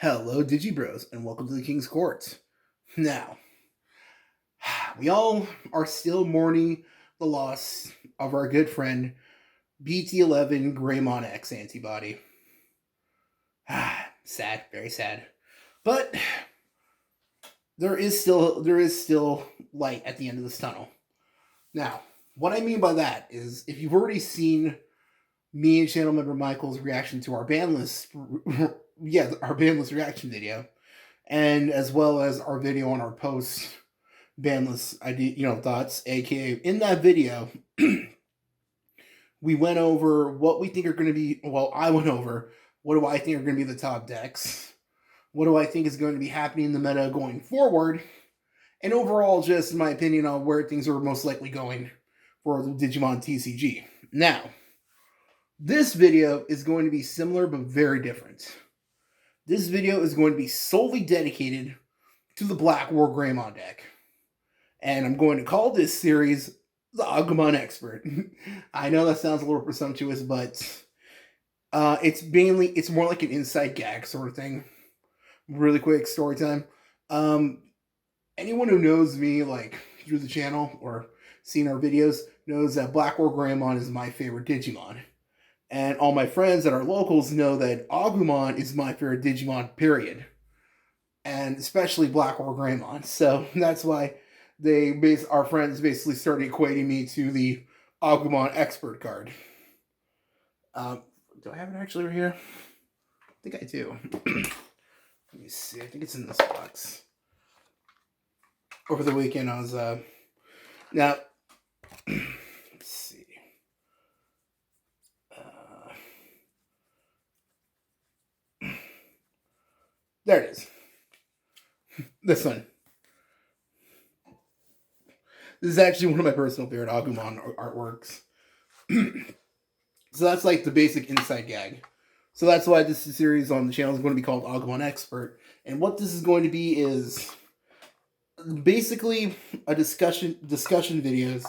Hello, Digibros, and welcome to the King's Court. Now, we all are still mourning the loss of our good friend BT11 Greymon X antibody. Sad, very sad. But there is still light at the end of this tunnel. Now, what I mean by that is if you've already seen me and channel member Michael's reaction to our Banlist our Banlist reaction video, and as well as our video on our post Banlist thoughts, aka in that video we went over what we think are going to be. Well, I went over what do I think are going to be the top decks, what do I think is going to be happening in the meta going forward, and overall, just my opinion on where things are most likely going for the Digimon Tcg. Now, this video is going to be similar but very different. This video is going to be solely dedicated to the Blackwargreymon deck. And I'm going to call this series the Agumon Expert. I know that sounds a little presumptuous, but it's more like an inside gag sort of thing. Really quick story time. Anyone who knows me like through the channel or seen our videos knows that Blackwargreymon is my favorite Digimon. And all my friends that are locals know that Agumon is my favorite Digimon, period. And especially Blackwargreymon. So that's why our friends basically started equating me to the Agumon Expert card. Do I have it actually right here? I think I do. Let me see. I think it's in this box. Over the weekend, I was now. Let's see. There it is. This one. This is actually one of my personal favorite Agumon artworks. So that's like the basic inside gag. So that's why this series on the channel is going to be called Agumon Expert. And what this is going to be is basically a discussion videos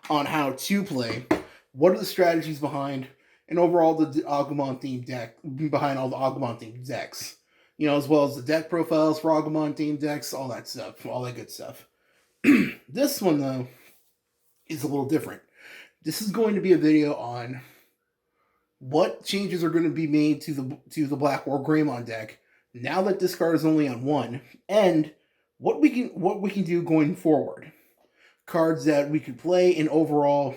on how to play, what are the strategies behind, and overall the Agumon themed deck, behind all the Agumon themed decks. You know, as well as the deck profiles for Agumon themed decks, all that stuff, all that good stuff. This one, though, is a little different. This is going to be a video on what changes are going to be made to the Blackwargreymon deck now that this card is only on one, and what we can do going forward. Cards that we could play, and overall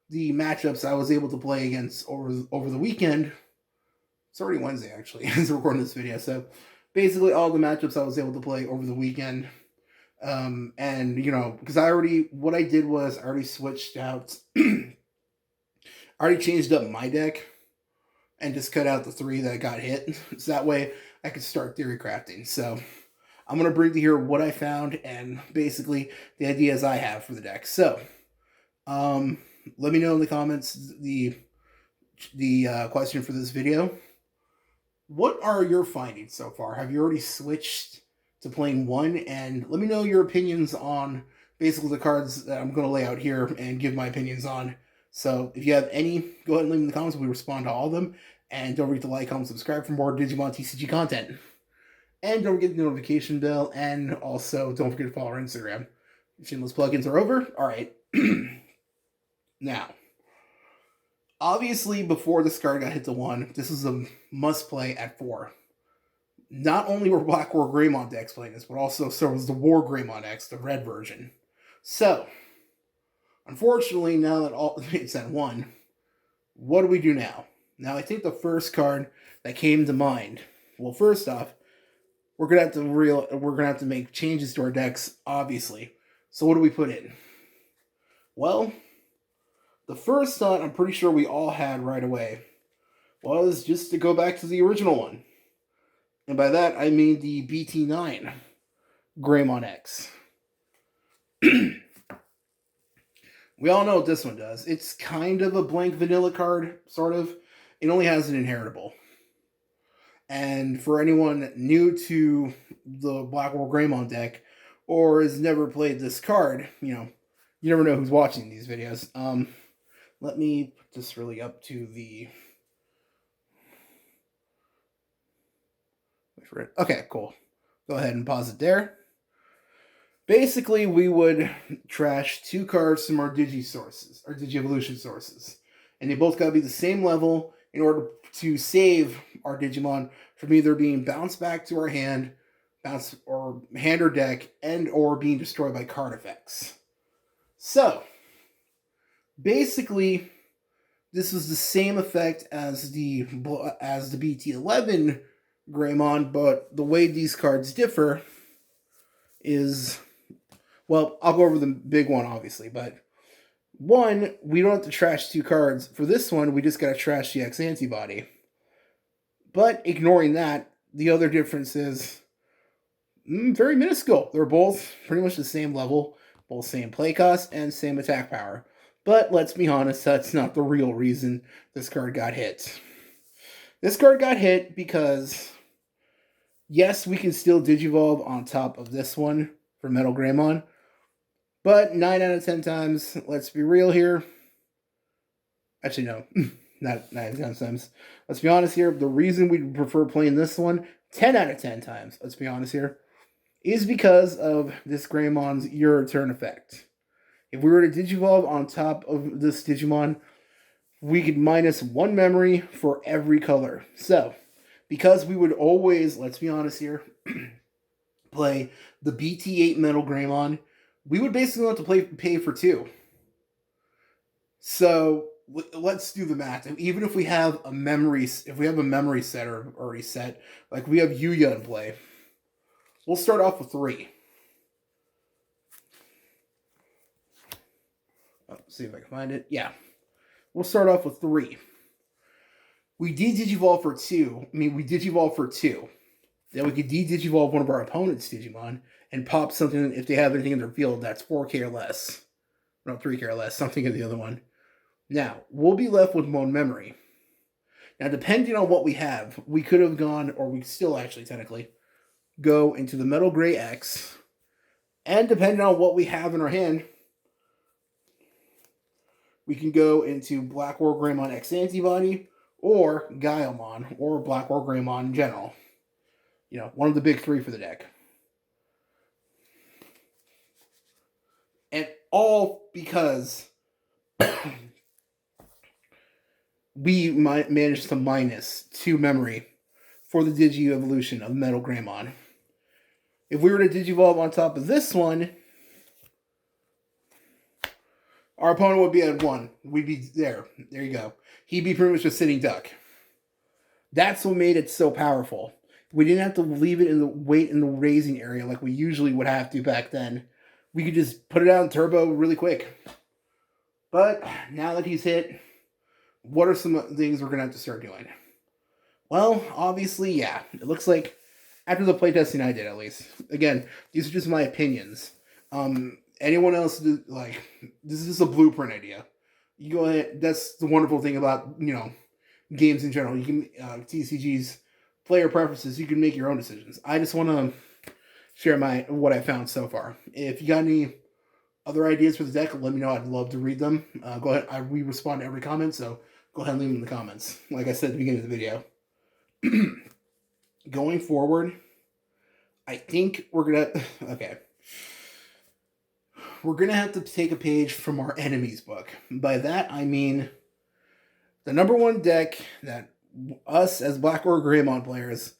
the matchups I was able to play against over the weekend. It's already Wednesday, actually, as we're recording this video. So basically all the matchups I was able to play over the weekend. And, you know, because what I did was I already switched out, I already changed up my deck and just cut out the 3 that got hit. So that way I could start theory crafting. So I'm going to bring to here what I found and basically the ideas I have for the deck. So, let me know in the comments the question for this video. What are your findings so far? Have you already switched to playing one? And let me know your opinions on basically the cards that I'm going to lay out here and give my opinions on. So if you have any, go ahead and leave them in the comments. We respond to all of them. And don't forget to like, comment, subscribe for more Digimon TCG content. And don't forget the notification bell. And also don't forget to follow our Instagram. Shameless plugins are over. All right. Now, obviously, before this card got hit to 1, this is a must-play at 4. Not only were Blackwargreymon decks playing this, but also so was the Wargreymon X, the red version. So, unfortunately, now that it's at 1, what do we do now? Now, I think the first card that came to mind. Well, first off, we're gonna have to make changes to our decks, obviously. So, what do we put in? Well, the first thought I'm pretty sure we all had right away was just to go back to the original one. And by that, I mean the BT9 Greymon X. We all know what this one does. It's kind of a blank vanilla card, sort of. It only has an inheritable. And for anyone new to the Blackwargreymon deck, or has never played this card, you know, you never know who's watching these videos. Let me put this really up to the... Okay, cool. Go ahead and pause it there. Basically, we would trash 2 cards from our Digi sources, our Digi Evolution sources. And they both gotta be the same level in order to save our Digimon from either being bounced back to our hand, hand or deck, and or being destroyed by card effects. So, basically, this was the same effect as the BT11 Greymon, but the way these cards differ is, well, I'll go over the big one, obviously, but one, we don't have to trash 2 cards. For this one, we just gotta trash the X antibody. But ignoring that, the other difference is very minuscule. They're both pretty much the same level, both same play cost, and same attack power. But let's be honest, that's not the real reason this card got hit. This card got hit because, yes, we can still Digivolve on top of this one for Metal Greymon, but 9 out of 10 times, let's be real here. Actually, no, not 9 out of 10 times. Let's be honest here, the reason we prefer playing this one 10 out of 10 times, let's be honest here, is because of this Greymon's Your Turn effect. If we were to Digivolve on top of this Digimon, we could minus 1 memory for every color. So, because we would always, let's be honest here, play the BT8 Metal Greymon, we would basically have to pay for 2. So, let's do the math. Even if we have a memory set already set, like we have Yuya in play, we'll start off with 3. See if I can find it. Yeah. We'll start off with 3. We Digivolve for 2. We Digivolve for 2. Then we could Digivolve one of our opponent's Digimon and pop something if they have anything in their field that's 4K or less. No, 3K or less. Something in the other one. Now, we'll be left with 1 memory. Now, depending on what we have, we could have gone, or we still actually technically, go into the Metal Grey X. And depending on what we have in our hand, we can go into Blackwargreymon X Antibody, or Gaiamon, or Blackwargreymon in general. You know, one of the big 3 for the deck. And all because we might manage to minus 2 memory for the Digi Evolution of Metal Greymon. If we were to Digivolve on top of this one, our opponent would be at 1. We'd be there. There you go. He'd be pretty much a sitting duck. That's what made it so powerful. We didn't have to leave it in the wait in the raising area like we usually would have to back then. We could just put it out in turbo really quick. But now that he's hit, what are some things we're going to have to start doing? Well, obviously, yeah. It looks like, after the playtesting I did at least, again, these are just my opinions. Anyone else, like, this is just a blueprint idea. You go ahead, that's the wonderful thing about, you know, games in general. You can, TCG's player preferences, you can make your own decisions. I just want to share what I found so far. If you got any other ideas for the deck, let me know. I'd love to read them. Go ahead. We respond to every comment, so go ahead and leave them in the comments. Like I said at the beginning of the video. Going forward, I think we're going to... Okay. We're going to have to take a page from our enemies book. By that, I mean the number 1 deck that us as Blackwargreymon players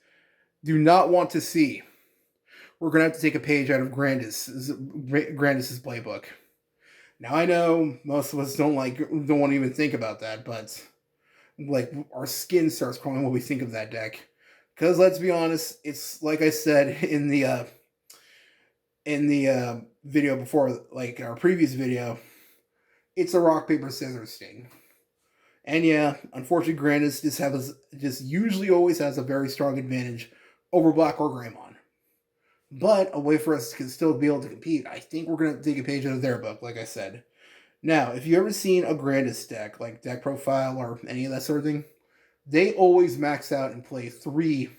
do not want to see. We're going to have to take a page out of Grandis's playbook. Now, I know most of us don't want to even think about that, but like our skin starts crawling when we think of that deck. Because let's be honest, it's like I said in the video before, like our previous video, it's a rock, paper, scissors thing. And yeah, unfortunately, Grandis just usually always has a very strong advantage over Blackwargreymon. But a way for us to still be able to compete, I think we're going to take a page out of their book, like I said. Now, if you've ever seen a Grandis deck, like Deck Profile or any of that sort of thing, they always max out and play 3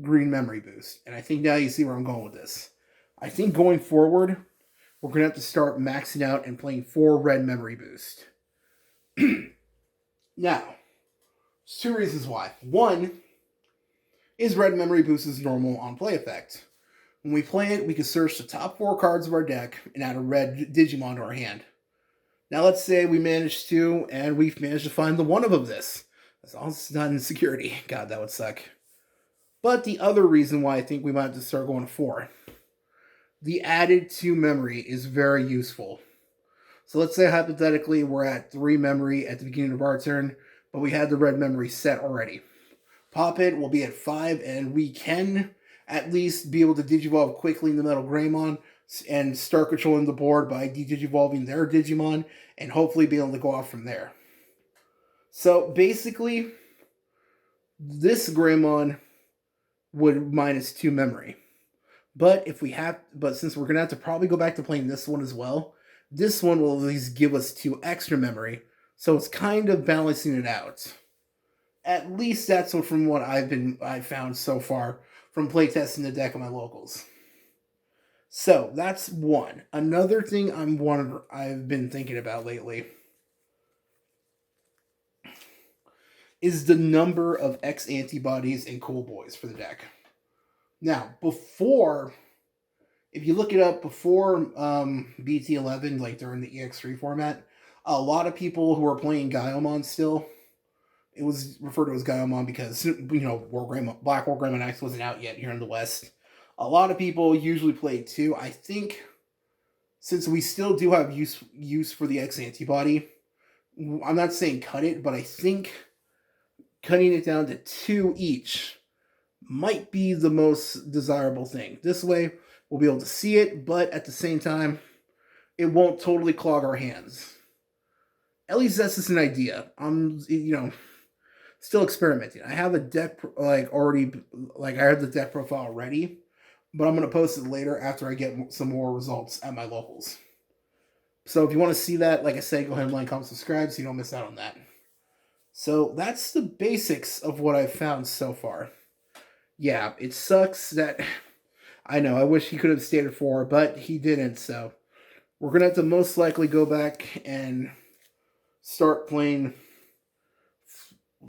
green memory boosts. And I think now you see where I'm going with this. I think going forward, we're going to have to start maxing out and playing 4 red memory boost. Now, there's 2 reasons why. One, is red memory boost is normal on play effect. When we play it, we can search the top 4 cards of our deck and add a red Digimon to our hand. Now let's say we managed to, and we've managed to find the one of this. That's all it's not in security. God, that would suck. But the other reason why I think we might have to start going to 4. The added 2 memory is very useful. So let's say hypothetically we're at 3 memory at the beginning of our turn, but we had the red memory set already. Pop it, we'll be at 5, and we can at least be able to Digivolve quickly in the Metal Greymon and start controlling the board by de-Digivolving their Digimon and hopefully be able to go off from there. So basically, this Greymon would minus 2 memory. But since we're gonna have to probably go back to playing this one as well, this one will at least give us 2 extra memory. So it's kind of balancing it out. At least that's from what I've found so far from playtesting the deck of my locals. So that's one. Another thing I've been thinking about lately is the number of X antibodies and cool boys for the deck. Now, if you look it up before BT11, like during the EX3 format, a lot of people who are playing Gaiomon still, it was referred to as Gaiomon because, Blackwargreymon X wasn't out yet here in the West. A lot of people usually play 2. I think since we still do have use for the X antibody, I'm not saying cut it, but I think cutting it down to 2 each might be the most desirable thing. This way, we'll be able to see it, but at the same time, it won't totally clog our hands. At least that's just an idea. I'm, still experimenting. I have a deck, I have the deck profile ready, but I'm going to post it later after I get some more results at my locals. So if you want to see that, like I said, go ahead and like, comment, subscribe so you don't miss out on that. So that's the basics of what I've found so far. Yeah, it sucks that, I know, I wish he could have stayed at 4, but he didn't, so we're going to have to most likely go back and start playing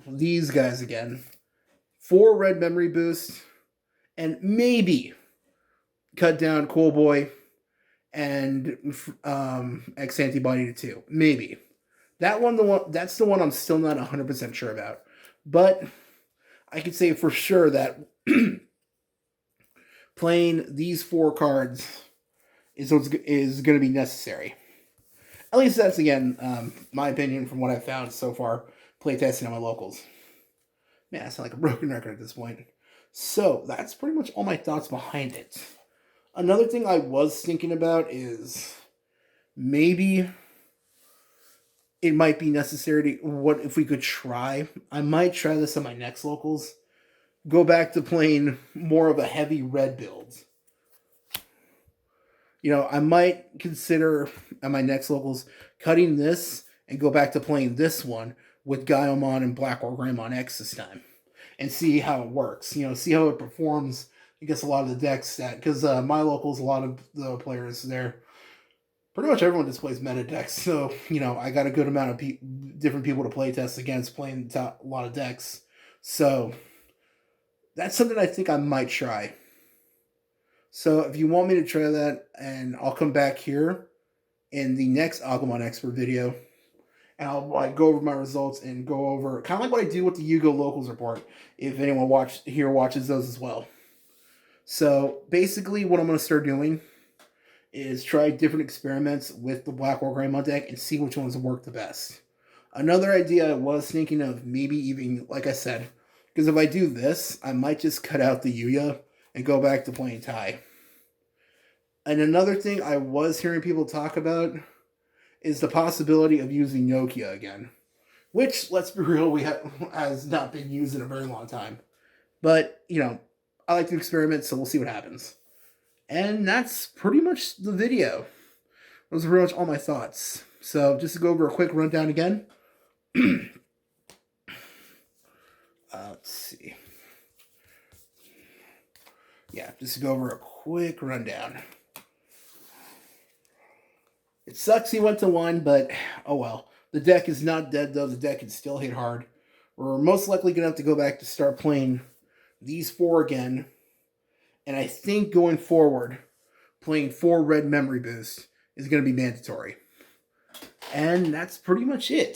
these guys again. 4 red memory boost, and maybe cut down Cool Boy and X antibody to 2. Maybe. That's the one I'm still not 100% sure about. But I could say for sure that playing these 4 cards is going to be necessary. At least that's, again, my opinion from what I've found so far playtesting on my locals. Man, I sound like a broken record at this point. So, that's pretty much all my thoughts behind it. Another thing I was thinking about is maybe it might be necessary to, what if we could try, I might try this on my next locals, go back to playing more of a heavy red build. I might consider at my next locals cutting this and go back to playing this one with Gaiomon and Blackwargreymon X this time and see how it works. See how it performs against a lot of the decks because my locals, a lot of the players there, pretty much everyone just plays meta decks. So, I got a good amount of different people to play test against playing a lot of decks. So, that's something I think I might try. So, if you want me to try that, and I'll come back here in the next Agumon Expert video, and I'll go over my results and go over kind of like what I do with the Yugo Locals Report, if anyone watches those as well. So, basically, what I'm going to start doing is try different experiments with the Blackwargreymon deck and see which ones work the best. Another idea I was thinking of, maybe even, like I said, because if I do this, I might just cut out the Yuya and go back to playing Tai. And another thing I was hearing people talk about is the possibility of using Nokia again. Which, let's be real, has not been used in a very long time. But, I like to experiment, so we'll see what happens. And that's pretty much the video. Those are pretty much all my thoughts. So, just to go over a quick rundown again. Let's see. Yeah, just to go over a quick rundown. It sucks he went to 1, but oh well. The deck is not dead, though. The deck can still hit hard. We're most likely going to have to go back to start playing these 4 again, and I think going forward, playing 4 red memory boost is going to be mandatory. And that's pretty much it.